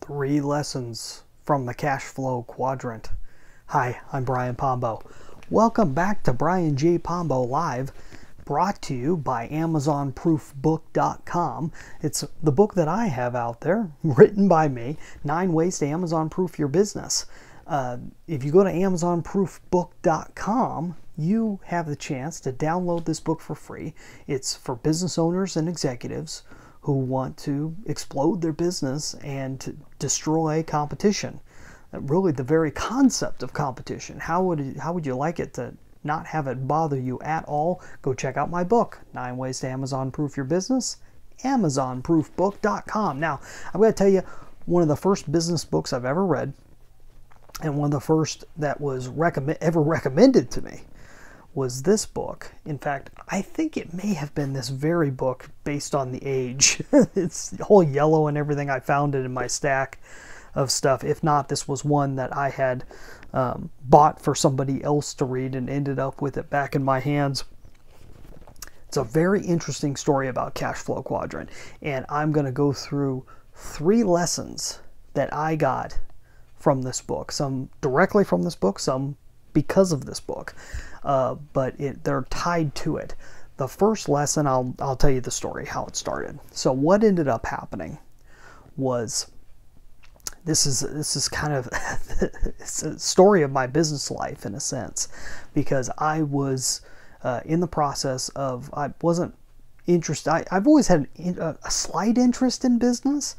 3 lessons from the cash flow quadrant. Hi, I'm Brian Pombo. Welcome back to Brian J. Pombo Live, brought to you by AmazonProofBook.com. It's the book that I have out there, written by me, 9 Ways to Amazon Proof Your Business. If you go to AmazonProofBook.com, you have the chance to download this book for free. It's for business owners and executives who want to explode their business and to destroy competition. Really, the very concept of competition. How would you like it to not have it bother you at all? Go check out my book, 9 Ways to Amazon Proof Your Business, AmazonProofBook.com. Now, I'm going to tell you, one of the first business books I've ever read, and one of the first that was ever recommended to me, was this book. In fact, I think it may have been this very book based on the age. It's all yellow and everything. I found it in my stack of stuff. If not, this was one that I had bought for somebody else to read and ended up with it back in my hands. It's a very interesting story about cash flow quadrant, and I'm going to go through 3 lessons that I got from this book. Some directly from this book, some because of this book. But they're tied to it. The first lesson, I'll tell you the story, how it started. So what ended up happening was, this is kind of it's a story of my business life in a sense, because I was in the process of, I wasn't interested. I've always had a slight interest in business,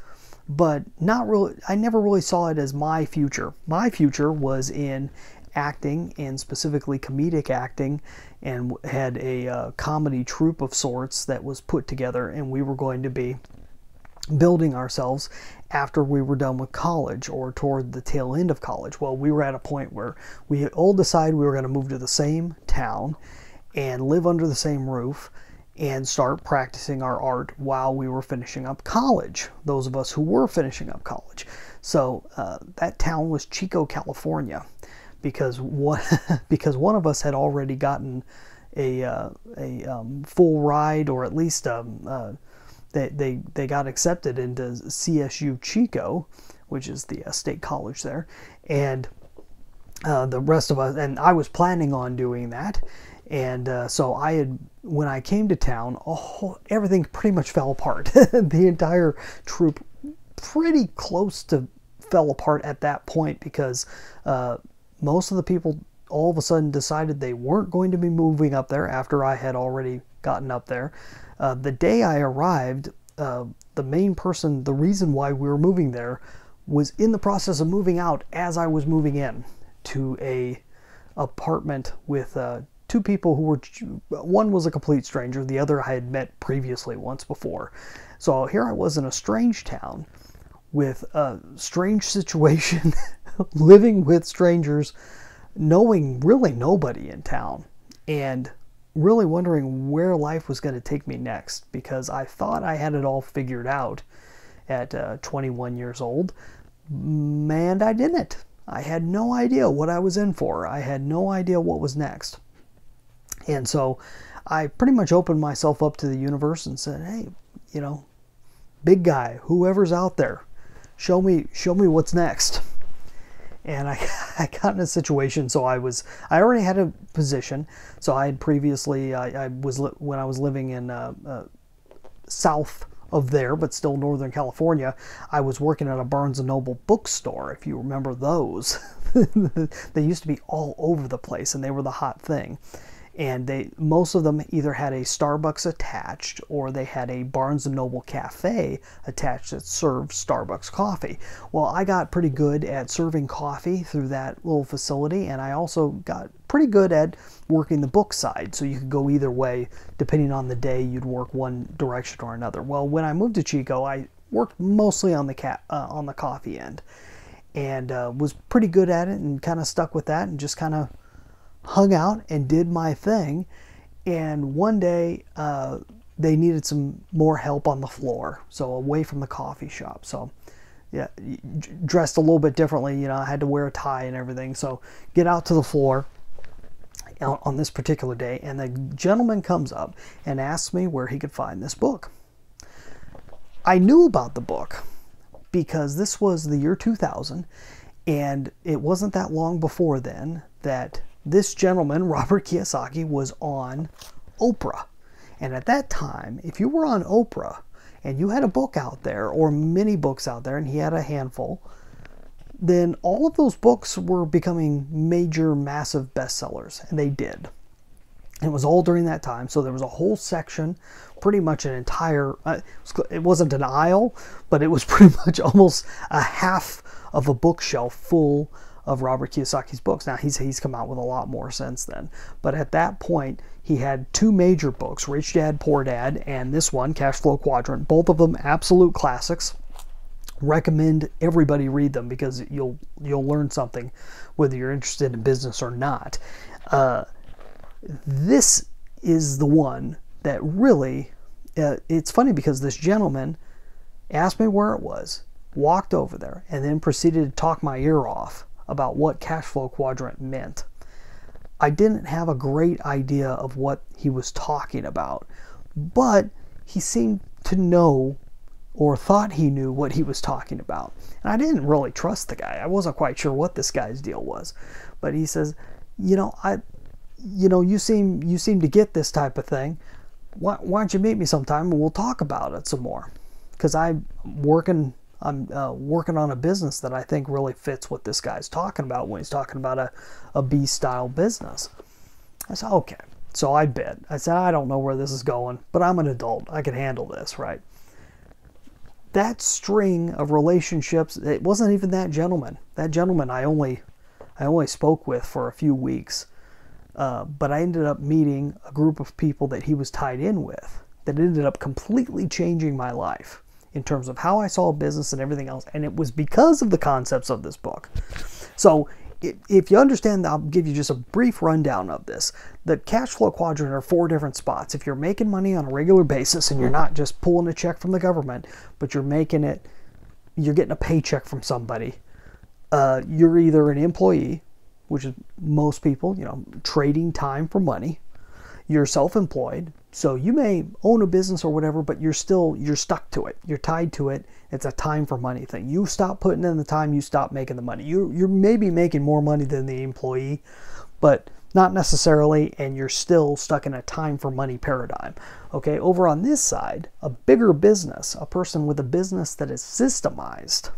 but not really. I never really saw it as my future. My future was in acting, and specifically comedic acting, and had a comedy troupe of sorts that was put together, and we were going to be building ourselves after we were done with college, or toward the tail end of college. Well, we were at a point where we all decided we were going to move to the same town and live under the same roof and start practicing our art while we were finishing up college, those of us who were finishing up college. So that town was Chico, California, because one of us had already gotten a full ride, or at least they got accepted into CSU Chico, which is the state college there, and the rest of us, and I was planning on doing that, and so when I came to town, everything pretty much fell apart. The entire troop pretty close to fell apart at that point, because most of the people all of a sudden decided they weren't going to be moving up there after I had already gotten up there. The day I arrived, the main person, the reason why we were moving there, was in the process of moving out as I was moving in to a apartment with 2 people who were, one was a complete stranger, the other I had met previously once before. So here I was in a strange town with a strange situation, living with strangers, knowing really nobody in town, and really wondering where life was going to take me next, because I thought I had it all figured out at 21 years old, and I didn't. I had no idea what I was in for. I had no idea what was next. And so I pretty much opened myself up to the universe and said, hey, big guy, whoever's out there, show me what's next. And I got in a situation, so I already had a position. So I had previously, when I was living in south of there, but still Northern California, I was working at a Barnes & Noble bookstore, if you remember those. They used to be all over the place, and they were the hot thing. And most of them either had a Starbucks attached, or they had a Barnes & Noble cafe attached that served Starbucks coffee. Well, I got pretty good at serving coffee through that little facility, and I also got pretty good at working the book side, so you could go either way. Depending on the day, you'd work one direction or another. Well, when I moved to Chico, I worked mostly on the coffee end, and was pretty good at it, and kind of stuck with that, and just kind of hung out and did my thing. And one day they needed some more help on the floor, so away from the coffee shop. So yeah, dressed a little bit differently, I had to wear a tie and everything. So get out to the floor on this particular day, and the gentleman comes up and asks me where he could find this book. I knew about the book, because this was the year 2000, and it wasn't that long before then that this gentleman, Robert Kiyosaki, was on Oprah. And at that time, if you were on Oprah and you had a book out there, or many books out there, and he had a handful, then all of those books were becoming major, massive bestsellers, and they did. It was all during that time, so there was a whole section, pretty much an entire, it wasn't an aisle, but it was pretty much almost a half of a bookshelf full of Robert Kiyosaki's books. Now, he's come out with a lot more since then, but at that point, he had two major books, Rich Dad, Poor Dad, and this one, CASHFLOW Quadrant, both of them absolute classics. Recommend everybody read them because you'll learn something whether you're interested in business or not. This is the one that really, it's funny because this gentleman asked me where it was, walked over there, and then proceeded to talk my ear off about what CASHFLOW Quadrant meant. I didn't have a great idea of what he was talking about, but he seemed to know, or thought he knew, what he was talking about. And I didn't really trust the guy. I wasn't quite sure what this guy's deal was. But he says, you seem to get this type of thing. Why don't you meet me sometime and we'll talk about it some more? Because I'm working on a business that I think really fits what this guy's talking about when he's talking about a B-style business. I said, okay. So I bid. I said, I don't know where this is going, but I'm an adult. I can handle this, right? That string of relationships, it wasn't even that gentleman. That gentleman I only spoke with for a few weeks. But I ended up meeting a group of people that he was tied in with that ended up completely changing my life in terms of how I saw business and everything else. And it was because of the concepts of this book. So if you understand, I'll give you just a brief rundown of this. The CASHFLOW Quadrant are 4 different spots. If you're making money on a regular basis and you're not just pulling a check from the government, but you're getting a paycheck from somebody, you're either an employee, which is most people, trading time for money. You're self-employed, so you may own a business or whatever, but you're stuck to it. You're tied to it. It's a time for money thing. You stop putting in the time, you stop making the money. You're maybe making more money than the employee, but not necessarily, and you're still stuck in a time for money paradigm. Okay, over on this side, a bigger business, a person with a business that is systemized,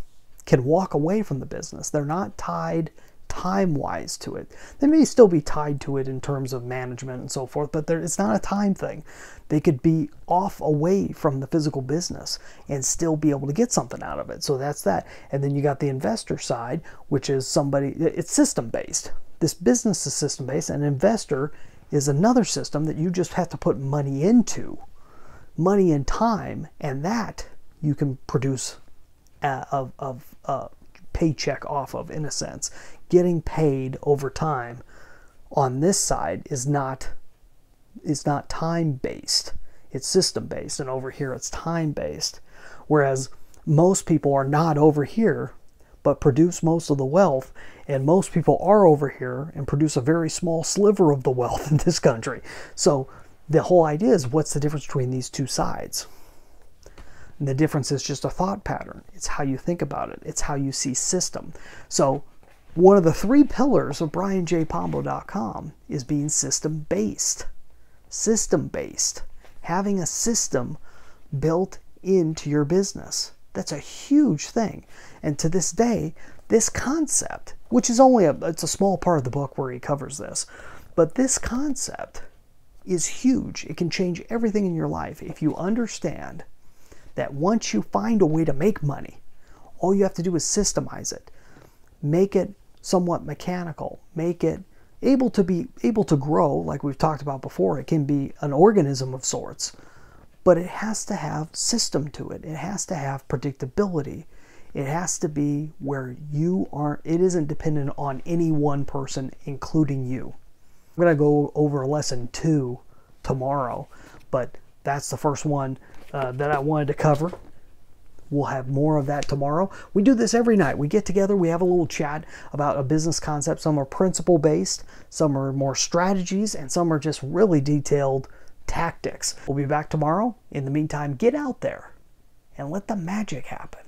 can walk away from the business. They're not tied time-wise to it. They may still be tied to it in terms of management and so forth, but it's not a time thing. They could be off away from the physical business and still be able to get something out of it. So that's that. And then you got the investor side, which is it's system-based. This business is system-based. An investor is another system that you just have to put money into, money and time, and that you can produce a paycheck off of, in a sense. Getting paid over time on this side is not time-based. It's system-based, and over here it's time-based. Whereas most people are not over here, but produce most of the wealth, and most people are over here and produce a very small sliver of the wealth in this country. So the whole idea is, what's the difference between these two sides? And the difference is just a thought pattern. It's how you think about it. It's how you see system. So one of the 3 pillars of BrianJPombo.com is being system-based. System-based. Having a system built into your business. That's a huge thing. And to this day, this concept, which is it's a small part of the book where he covers this, but this concept is huge. It can change everything in your life if you understand that once you find a way to make money, all you have to do is systemize it. Make it somewhat mechanical. Make it able to grow, like we've talked about before. It can be an organism of sorts, but it has to have system to it. It has to have predictability. It has to be where it isn't dependent on any one person, including you. I'm going to go over lesson 2 tomorrow, but that's the first one that I wanted to cover. We'll have more of that tomorrow. We do this every night. We get together, we have a little chat about a business concept. Some are principle-based, some are more strategies, and some are just really detailed tactics. We'll be back tomorrow. In the meantime, get out there and let the magic happen.